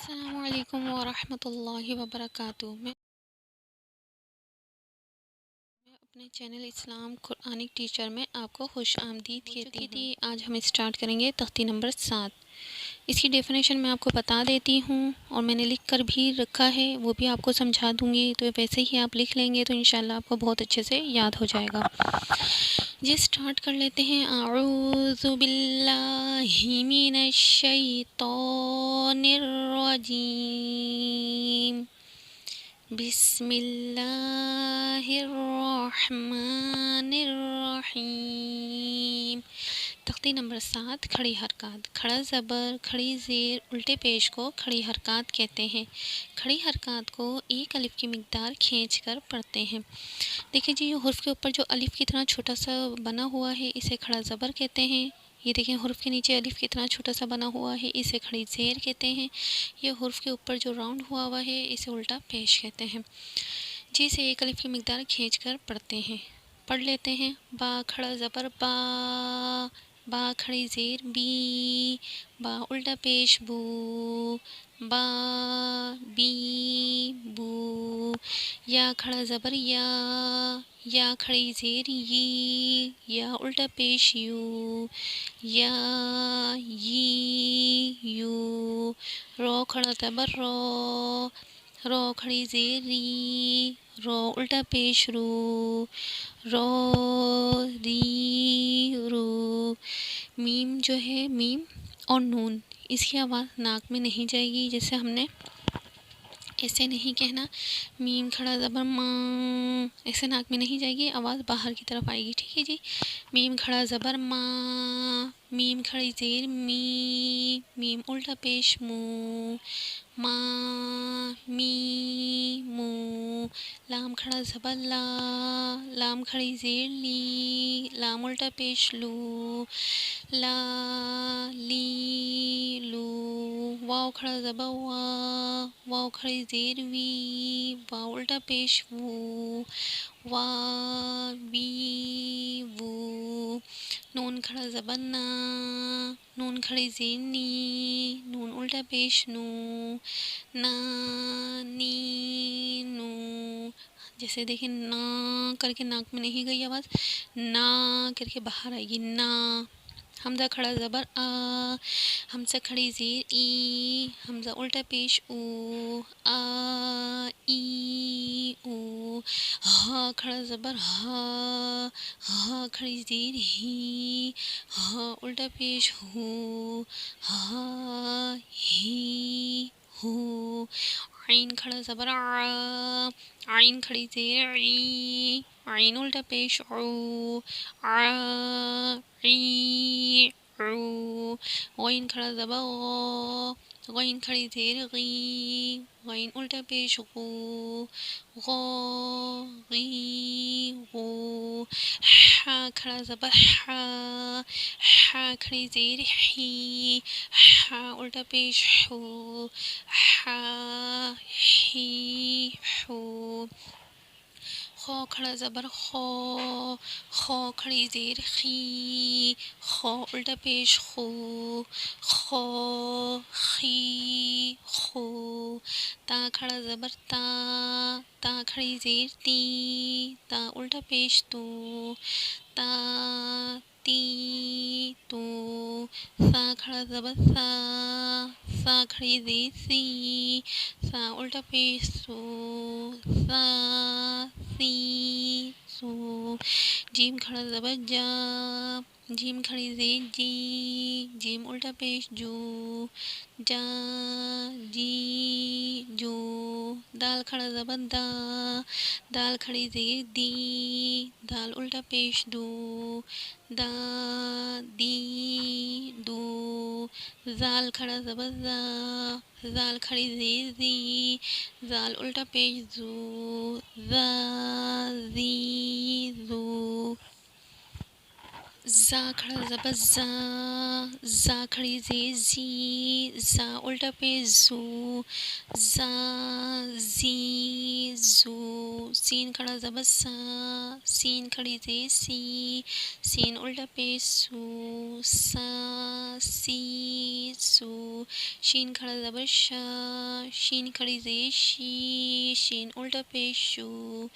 السلام علیکم ورحمۃ اللہ وبرکاتہ۔ میں اپنے چینل اسلام قرآنک ٹیچر میں آپ کو خوش آمدید کہتی ہوں۔ آج ہم اسٹارٹ کریں گے تختی نمبر 7۔ اس کی ڈیفینیشن میں آپ کو بتا دیتی ہوں اور میں نے لکھ کر بھی رکھا ہے، وہ بھی آپ کو سمجھا دوں گی، تو ویسے ہی آپ لکھ لیں گے تو انشاءاللہ آپ کو بہت اچھے سے یاد ہو جائے گا۔ جی اسٹارٹ کر لیتے ہیں۔ اعوذ باللہ من الشیطان الرجیم، بسم اللہ الرحمن الرحیم۔ تختی نمبر 7، کھڑی حرکات۔ کھڑا زبر، کھڑی زیر، الٹے پیش کو کھڑی حرکات کہتے ہیں۔ کھڑی حرکات کو ایک الف کی مقدار کھینچ کر پڑھتے ہیں۔ دیکھیں جی، یہ حرف کے اوپر جو الف کی طرح چھوٹا سا بنا ہوا ہے اسے کھڑا زبر کہتے ہیں۔ یہ دیکھیں حرف کے نیچے الف کی طرح چھوٹا سا بنا ہوا ہے اسے کھڑی زیر کہتے ہیں۔ یہ حرف کے اوپر جو راؤنڈ ہوا ہے اسے الٹا پیش کہتے ہیں۔ جی سے ایک الف کی مقدار کھینچ کر پڑھتے ہیں۔ پڑھ لیتے ہیں۔ با کھڑا زبر با، با کھڑی زیر بی، با الٹا پیش بو، با بی بو۔ یا کھڑا زبر یا، یا کھڑی زیر یی، یا الٹا پیش یو، یا یی یو۔ رو کھڑا زبر رو، رو کھڑی زیر ری، رو الٹا پیش رو، رو ری رو۔ میم جو ہے، میم اور نون، اس کی آواز ناک میں نہیں جائے گی، جیسے ہم نے ایسے نہیں کہنا۔ میم کھڑا زبر ماں، ایسے ناک میں نہیں جائے گی، آواز باہر کی طرف آئے گی، ٹھیک ہے جی۔ میم کھڑا زبر ماں، میم کھڑی زیر می، میم الٹا پیش مو، ماں می مو۔ لام کھڑا زبر لا، لام کھڑی زیر لی، لام الٹا پیش لو، لا لی لو۔ واو کھڑا زبر وا، واو کھڑی زیر وی، واو الٹا پیش وو، وا وی وو۔ نون کھڑا زبر نا، نون کھڑی زیر نی، نون الٹا پیش نو، نا نی نو۔ جیسے دیکھیں نا کر کے ناک میں نہیں گئی آواز، نا کر کے باہر آئے گی نا۔ حمزہ کھڑا زبر آ، حمزہ کھڑی زیر ای، حمزہ الٹا پیش او، آ ای او۔ ہا کھڑا زبر ہا، ہا کھڑی زیر ہی، ہا الٹا پیش ہو، ہا ہی ہو۔ عین کھڑا زبر آ، عین کھڑی زیر عی، عین الٹا پیش عو، آ عی عو۔ غین کھڑا زبر غو، غین کھڑی زیر غی، غین الٹا پیش غو، غو غی غو۔ حا کھڑا زبر حا، حا کھڑی زیر حی، حا الٹا پیش حو، حا ہی حو۔ خو کھڑا زبر خو، خو کھڑی زیر خی، خو الٹا پیش خو، خو خی خو۔ تا کھڑا زبر تا، تا کھڑی زیر تی، تا الٹا پیش تو، تا تی تو۔ سا کھڑا زبر سا، سا کھڑی زیر سی، سا الٹا پیش سو، سا سی سو۔ جیم کھڑا زبر جا، جیم کھڑی زیر جی، جیم الٹا پیش جو، جا جی جو۔ دال کھڑا زبر دا، دال کھڑی زیر دی، دال الٹا پیش دو، دا دی دو۔ زال کھڑا زبر زا، زال کھڑی زیر زی، زال الٹا پیش زو، زا زی زو۔ زا کھڑا زبر زا، زا کھڑی زیر زی، زا الٹا پیش زو، زا زی زو۔ سین کھڑا زبر سا، سین کھڑی زیر سی، سین الٹا پیش سو، سا سی سو۔ شین کھڑا زبر شا، شین کھڑی زیر شی، شین الٹا پیش شو،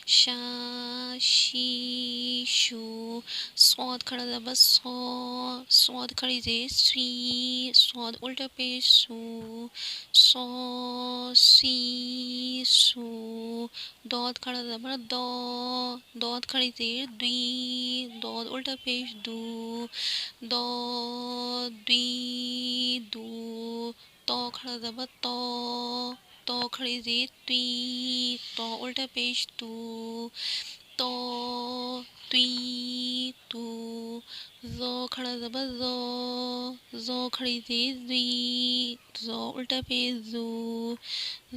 شا شی شو، صاد کھڑا زبر سو، صاد کھڑی زیر سی، صاد الٹا پیش سو، سو سی سو، داد کھڑا زبر دو، داد کھڑی زیر دی، داد الٹا پیش دو، دو دی دو، تو کھڑا زبر تو، تو کھڑی زیر تی، تو الٹا پیش تو، تو تی تو، زو کھڑا زبر زو، زو کھڑی زیر زی، زو الٹا پیش زو،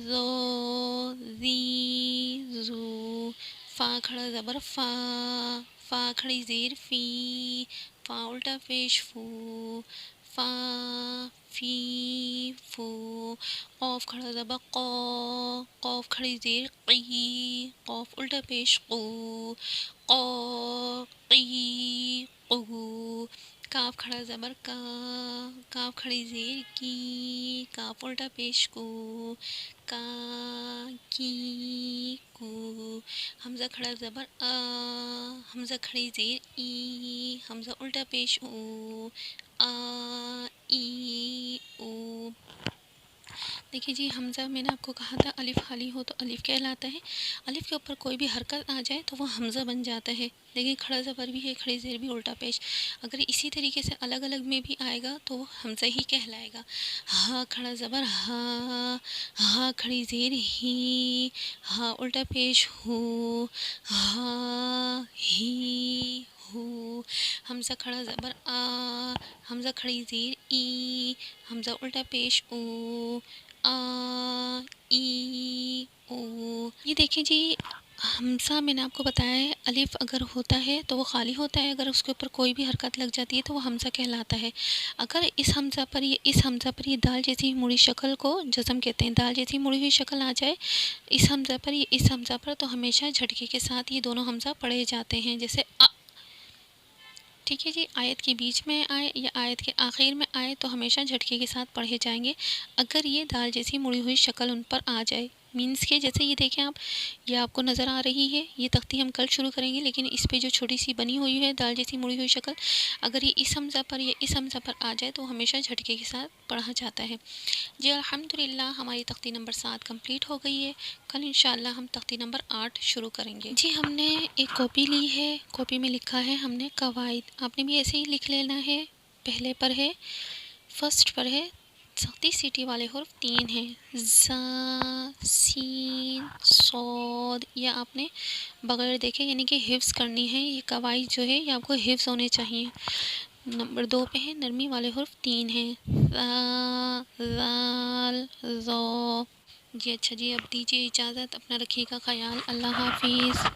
زو زی زو، فا کھڑا زبر فا، فا کھڑی زیر فی، فا الٹا پیش فو، فا فی فو، قوف کھڑا زبر قو، قوف کھڑی زیر قی، قوف الٹا پیش قو، قو قی قو، کاف کھڑا زبر کا، کاف کھڑی زیر کی، کاف الٹا پیش کو، کا کی کو، حمزہ کھڑا زبر آ، حمزہ کھڑی زیر ای، حمزہ الٹا پیش او، آ ای او۔ دیکھیے جی حمزہ میں نے آپ کو کہا تھا الف خالی ہو تو الف کہلاتا ہے، الف کے اوپر کوئی بھی حرکت آ جائے تو وہ حمزہ بن جاتا ہے۔ دیکھیے کھڑا زبر بھی ہے، کھڑی زیر بھی الٹا پیش، اگر اسی طریقے سے الگ الگ میں بھی آئے گا تو وہ حمزہ ہی کہلائے گا۔ ہا کھڑا زبر ہا، ہا کھڑی زیر ہی، ہا الٹا پیش ہو، ہا ہی ہو، حمزہ کھڑا زبر آ، حمزہ کھڑی زیر ای، حمزہ الٹا پیش او، آ ای او۔ یہ دیکھیں جی حمزہ میں نے آپ کو بتایا ہے الف اگر ہوتا ہے تو وہ خالی ہوتا ہے، اگر اس کے اوپر کوئی بھی حرکت لگ جاتی ہے تو وہ حمزہ کہلاتا ہے۔ اگر اس حمزہ پر یہ دال جیسی مڑی شکل کو جزم کہتے ہیں، دال جیسی مڑی ہوئی شکل آ جائے اس حمزہ پر تو ہمیشہ جھٹکے کے ساتھ یہ دونوں حمزہ پڑھے جاتے ہیں، جیسے ٹھیک ہے جی، آیت کے بیچ میں آئے یا آیت کے آخر میں آئے تو ہمیشہ جھٹکے کے ساتھ پڑھے جائیں گے اگر یہ دال جیسی مڑی ہوئی شکل ان پر آ جائے، مینس کے جیسے یہ دیکھیں یہ آپ کو نظر آ رہی ہے، یہ تختی ہم کل شروع کریں گے، لیکن اس پہ جو چھوٹی سی بنی ہوئی ہے دال جیسی مڑی ہوئی شکل، اگر یہ اس حمزہ پر یا اس حمزہ پر آ جائے تو ہمیشہ جھٹکے کے ساتھ پڑھا جاتا ہے۔ جی الحمدللہ ہماری تختی نمبر 7 کمپلیٹ ہو گئی ہے، کل انشاءاللہ ہم تختی نمبر 8 شروع کریں گے۔ جی ہم نے ایک کاپی لی ہے، کاپی میں لکھا ہے ہم نے قواعد، آپ نے بھی ایسے ہی لکھ لینا ہے، پہلے پر ہے، فرسٹ پر ہے، سختی سیٹی والے حرف 3 ہیں، زا سین صاد، یہ آپ نے بغیر دیکھے یعنی کہ حفظ کرنی ہے، یہ قواعد جو ہے یہ آپ کو حفظ ہونے چاہیے۔ نمبر 2 پہ ہے نرمی والے حرف 3 ہیں، ذا ذال ذو۔ جی اچھا جی اب دیجیے اجازت، اپنا رکھیے گا خیال، اللہ حافظ۔